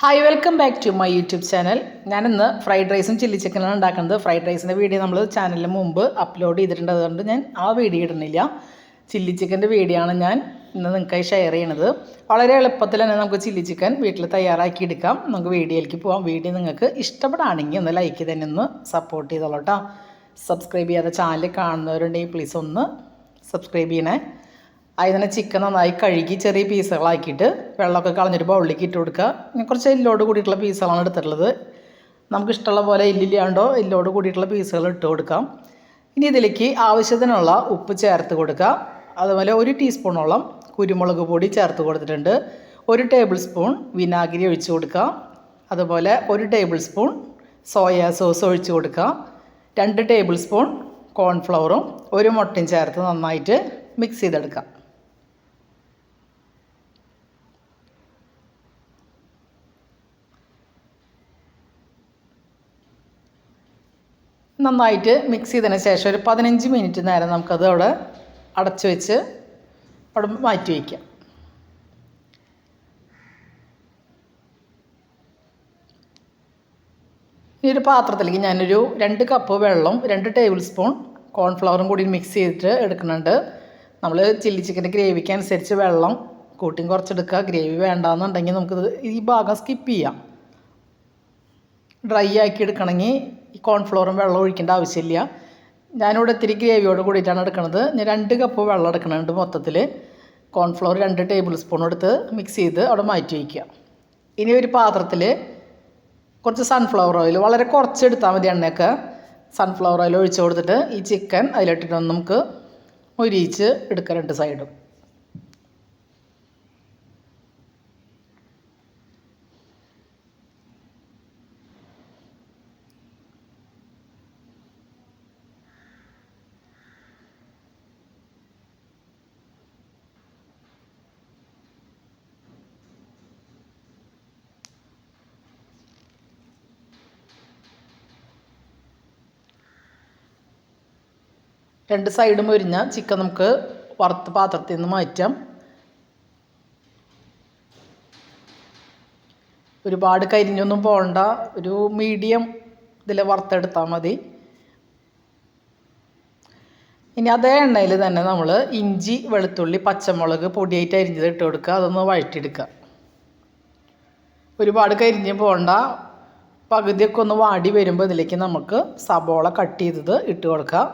Hi welcome back to my YouTube channel. ഞാനിന്ന് fried റൈസും chilli ചിക്കനാണ് ഉണ്ടാക്കുന്നത്. ഫ്രൈഡ് റൈസിൻ്റെ വീഡിയോ നമ്മൾ ചാനലിന് മുമ്പ് അപ്ലോഡ് ചെയ്തിട്ടുണ്ട്, അതുകൊണ്ട് ഞാൻ ആ വീഡിയോ ഇടുന്നില്ല. ചില്ലി ചിക്കൻ്റെ വീഡിയോ ആണ് ഞാൻ ഇന്ന് നിങ്ങൾക്കായി ഷെയർ ചെയ്യണത്. വളരെ എളുപ്പത്തിൽ തന്നെ നമുക്ക് ചില്ലി ചിക്കൻ വീട്ടിൽ തയ്യാറാക്കി എടുക്കാം. നമുക്ക് വീഡിയോയിലേക്ക് പോകാം. വീഡിയോ നിങ്ങൾക്ക് ഇഷ്ടപ്പെടുകയാണെങ്കിൽ ഒന്ന് ലൈക്ക് തന്നെ ഒന്ന് സപ്പോർട്ട് ചെയ്തോളൂ കേട്ടോ. സബ്സ്ക്രൈബ് ചെയ്യാതെ ചാനൽ കാണുന്നവരുണ്ടെങ്കിൽ പ്ലീസ് ഒന്ന് സബ്സ്ക്രൈബ് ചെയ്യണേ. അതിനെ ചിക്കൻ നന്നായി കഴുകി ചെറിയ പീസുകളാക്കിയിട്ട് വെള്ളമൊക്കെ കളഞ്ഞിട്ട് ബൗളിലേക്ക് ഇട്ട് കൊടുക്കുക. കുറച്ച് എല്ലോട് കൂടിയിട്ടുള്ള പീസുകളാണ് എടുത്തിട്ടുള്ളത്. നമുക്കിഷ്ടമുള്ള പോലെ എല്ലില്ലാണ്ടോ എല്ലോട് കൂടിയിട്ടുള്ള പീസുകൾ ഇട്ട് കൊടുക്കാം. ഇനി ഇതിലേക്ക് ആവശ്യത്തിനുള്ള ഉപ്പ് ചേർത്ത് കൊടുക്കുക. അതുപോലെ 1 ടീസ്പൂണോളം കുരുമുളക് പൊടി ചേർത്ത് കൊടുത്തിട്ടുണ്ട്. 1 ടേബിൾ സ്പൂൺ വിനാഗിരി ഒഴിച്ച് കൊടുക്കുക. അതുപോലെ 1 ടേബിൾ സ്പൂൺ സോയാ സോസ് ഒഴിച്ച് കൊടുക്കുക. 2 ടേബിൾ സ്പൂൺ കോൺഫ്ലവറും 1 മുട്ടയും ചേർത്ത് നന്നായിട്ട് മിക്സ് ചെയ്തെടുക്കാം. നന്നായിട്ട് മിക്സ് ചെയ്തതിന് ശേഷം ഒരു 15 മിനിറ്റ് നേരം നമുക്കത് അവിടെ അടച്ചു വെച്ച് അവിടെ മാറ്റി വയ്ക്കാം. ഈ ഒരു പാത്രത്തിലേക്ക് ഞാനൊരു 2 കപ്പ് വെള്ളം 2 ടേബിൾ സ്പൂൺ കോൺഫ്ലവറും കൂടി മിക്സ് ചെയ്തിട്ട് എടുക്കുന്നുണ്ട്. നമ്മൾ ചില്ലി ചിക്കൻ്റെ ഗ്രേവിക്ക് അനുസരിച്ച് വെള്ളം കൂട്ടിയും കുറച്ചെടുക്കുക. ഗ്രേവി വേണ്ടാന്നുണ്ടെങ്കിൽ നമുക്കിത് ഈ ഭാഗം സ്കിപ്പ് ചെയ്യാം. ഡ്രൈ ആക്കി എടുക്കണമെങ്കിൽ ഈ കോൺഫ്ലോറും വെള്ളം ഒഴിക്കേണ്ട ആവശ്യമില്ല. ഞാനിവിടെ ഇത്തിരി ഗ്രേവിയോട് കൂടിയിട്ടാണ് എടുക്കുന്നത്. ഞാൻ 2 കപ്പ് വെള്ളം എടുക്കുന്നുണ്ട്. മൊത്തത്തിൽ കോൺഫ്ലോർ 2 ടേബിൾ സ്പൂൺ എടുത്ത് മിക്സ് ചെയ്ത് അവിടെ മാറ്റി വയ്ക്കുക. ഇനി ഒരു പാത്രത്തിൽ കുറച്ച് സൺഫ്ലവർ ഓയിൽ, വളരെ കുറച്ച് എടുത്താൽ മതി എണ്ണയൊക്കെ. സൺഫ്ലവർ ഓയിൽ ഒഴിച്ച് കൊടുത്തിട്ട് ഈ ചിക്കൻ അതിലിട്ടിട്ട് നമുക്ക് മൊരിയിച്ച് എടുക്കാം 2 സൈഡും. രണ്ട് സൈഡും മൊരിഞ്ഞ ചിക്കൻ നമുക്ക് വറുത്ത് പാത്രത്തിൽ നിന്ന് മാറ്റാം. ഒരുപാട് കരിഞ്ഞൊന്നും പോകണ്ട, ഒരു മീഡിയം ഇതിൽ വറുത്തെടുത്താൽ മതി. ഇനി അതേ എണ്ണയിൽ തന്നെ നമ്മൾ ഇഞ്ചി, വെളുത്തുള്ളി, പച്ചമുളക് പൊടിയായിട്ട് അരിഞ്ഞത് ഇട്ട് കൊടുക്കുക. അതൊന്ന് വഴറ്റിയെടുക്കുക. ഒരുപാട് കരിഞ്ഞ് പോകണ്ട. പകുതിയൊക്കെ ഒന്ന് വാടി വരുമ്പോൾ ഇതിലേക്ക് നമുക്ക് സബോള കട്ട് ചെയ്തത് ഇട്ട് കൊടുക്കുക.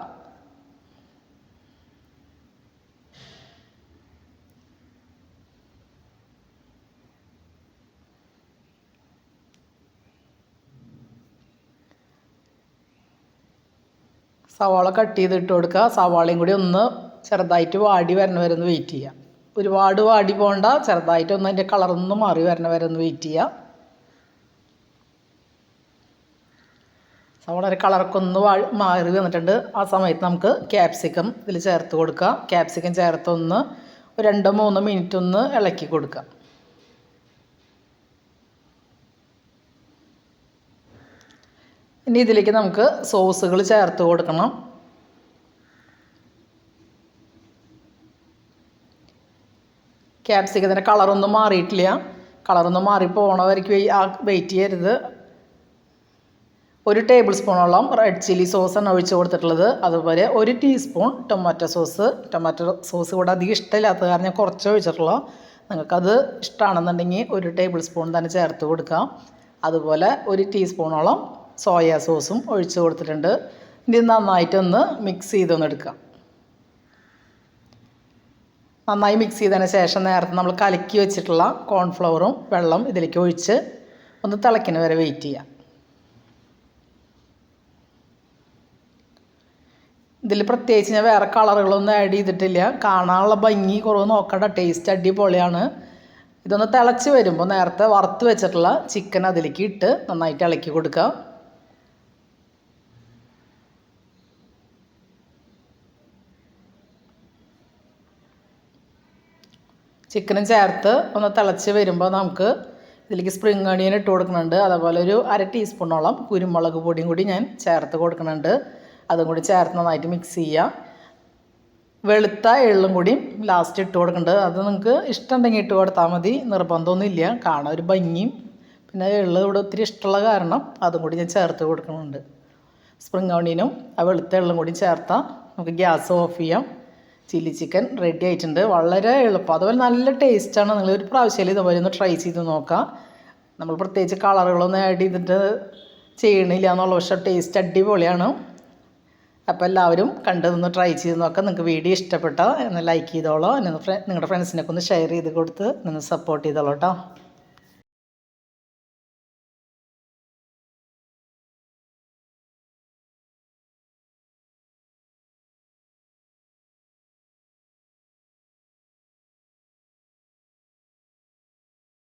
സവാള കട്ട് ചെയ്ത് ഇട്ട് കൊടുക്കുക. സവാളയും കൂടി ഒന്ന് ചെറുതായിട്ട് വാടി വരണ വരെ ഒന്ന് വെയിറ്റ് ചെയ്യുക. ഒരുപാട് വാടി പോകണ്ട, ചെറുതായിട്ടൊന്ന് അതിൻ്റെ കളറൊന്ന് മാറി വരണ വരെ ഒന്ന് വെയിറ്റ് ചെയ്യുക. സവാളയുടെ കളറൊക്കെ ഒന്ന് മാറി വന്നിട്ടുണ്ട്. ആ സമയത്ത് നമുക്ക് ക്യാപ്സിക്കം ഇതിൽ ചേർത്ത് കൊടുക്കുക. ക്യാപ്സിക്കം ചേർത്ത് ഒന്ന് 2-3 മിനിറ്റ് ഒന്ന് ഇളക്കി കൊടുക്കുക. ഇനി ഇതിലേക്ക് നമുക്ക് സോസുകൾ ചേർത്ത് കൊടുക്കണം. ക്യാപ്സിക്കത്തിൻ്റെ കളറൊന്നും മാറിയിട്ടില്ല. കളറൊന്നും മാറിപ്പോണവർക്ക് വെയിറ്റ് ചെയ്യരുത്. 1 ടേബിൾ സ്പൂണോളം റെഡ് ചില്ലി സോസാണ് ഒഴിച്ച് കൊടുത്തിട്ടുള്ളത്. അതുപോലെ 1 ടീസ്പൂൺ ടൊമാറ്റോ സോസ് ഇവിടെ അധികം ഇഷ്ടമില്ലാത്ത കാരണം ഞാൻ കുറച്ച് ഒഴിച്ചിട്ടുള്ളൂ. നിങ്ങൾക്കത് ഇഷ്ടമാണെന്നുണ്ടെങ്കിൽ 1 ടേബിൾ സ്പൂൺ തന്നെ ചേർത്ത് കൊടുക്കാം. അതുപോലെ 1 ടീസ്പൂണോളം സോയാ സോസും ഒഴിച്ച് കൊടുത്തിട്ടുണ്ട്. ഇനി നന്നായിട്ടൊന്ന് മിക്സ് ചെയ്തൊന്ന് എടുക്കാം. നന്നായി മിക്സ് ചെയ്തതിന് ശേഷം നേരത്തെ നമ്മൾ കലക്കി വെച്ചിട്ടുള്ള കോൺഫ്ലവറും വെള്ളം ഇതിലേക്ക് ഒഴിച്ച് ഒന്ന് തിളയ്ക്കുന്ന വരെ വെയിറ്റ് ചെയ്യാം. ഇതിൽ പ്രത്യേകിച്ച് ഞാൻ വേറെ കളറുകളൊന്നും ആഡ് ചെയ്തിട്ടില്ല. കാണാനുള്ള ഭംഗി കുറവ് നോക്കണ്ട, ടേസ്റ്റ് അടിപൊളിയാണ്. ഇതൊന്ന് തിളച്ച് വരുമ്പോൾ നേരത്തെ വറുത്ത് വെച്ചിട്ടുള്ള ചിക്കൻ അതിലേക്ക് ഇട്ട് നന്നായിട്ട് ഇളക്കി കൊടുക്കുക. ചിക്കനും ചേർത്ത് ഒന്ന് തിളച്ച് വരുമ്പോൾ നമുക്ക് ഇതിലേക്ക് സ്പ്രിംഗ് ഓണിയൻ ഇട്ട് കൊടുക്കുന്നുണ്ട്. അതുപോലെ ഒരു 1/2 ടീസ്പൂണോളം കുരുമുളക് പൊടിയും കൂടി ഞാൻ ചേർത്ത് കൊടുക്കുന്നുണ്ട്. അതും കൂടി ചേർത്ത് നന്നായിട്ട് മിക്സ് ചെയ്യുക. വെളുത്ത എള്ളും കൂടി ലാസ്റ്റ് ഇട്ട് കൊടുക്കുന്നുണ്ട്. അത് നിങ്ങൾക്ക് ഇഷ്ടമുണ്ടെങ്കിൽ ഇട്ട് കൊടുത്താൽ മതി, നിർബന്ധമൊന്നുമില്ല. കാണാൻ ഒരു ഭംഗിയും പിന്നെ എള്ള് ഇവിടെ ഒത്തിരി ഇഷ്ടമുള്ള കാരണം അതും കൂടി ഞാൻ ചേർത്ത് കൊടുക്കുന്നുണ്ട്. സ്പ്രിംഗ് ഓണിയനും ആ വെളുത്ത എള്ളും കൂടി ചേർത്താൽ നമുക്ക് ഗ്യാസ് ഓഫ് ചെയ്യാം. ചില്ലി ചിക്കൻ റെഡി ആയിട്ടുണ്ട്. വളരെ എളുപ്പം, അതുപോലെ നല്ല ടേസ്റ്റാണ്. നിങ്ങൾ ഒരു പ്രാവശ്യം ഇതുപോലെ ഒന്ന് ട്രൈ ചെയ്ത് നോക്കാം. നമ്മൾ പ്രത്യേകിച്ച് കളറുകളൊന്നും ആഡ് ചെയ്തിട്ട് ചെയ്യണില്ല എന്നുള്ള, പക്ഷേ ടേസ്റ്റ് അടിപൊളിയാണ്. അപ്പോൾ എല്ലാവരും കണ്ടതൊന്ന് ട്രൈ ചെയ്ത് നോക്കാം. നിങ്ങൾക്ക് വീഡിയോ ഇഷ്ടപ്പെട്ടാൽ ഒന്ന് ലൈക്ക് ചെയ്തോളൂ. നിങ്ങളുടെ ഫ്രണ്ട്സിനൊക്കെ ഒന്ന് ഷെയർ ചെയ്ത് കൊടുത്ത് ഒന്ന് സപ്പോർട്ട് ചെയ്തോളൂ കേട്ടോ.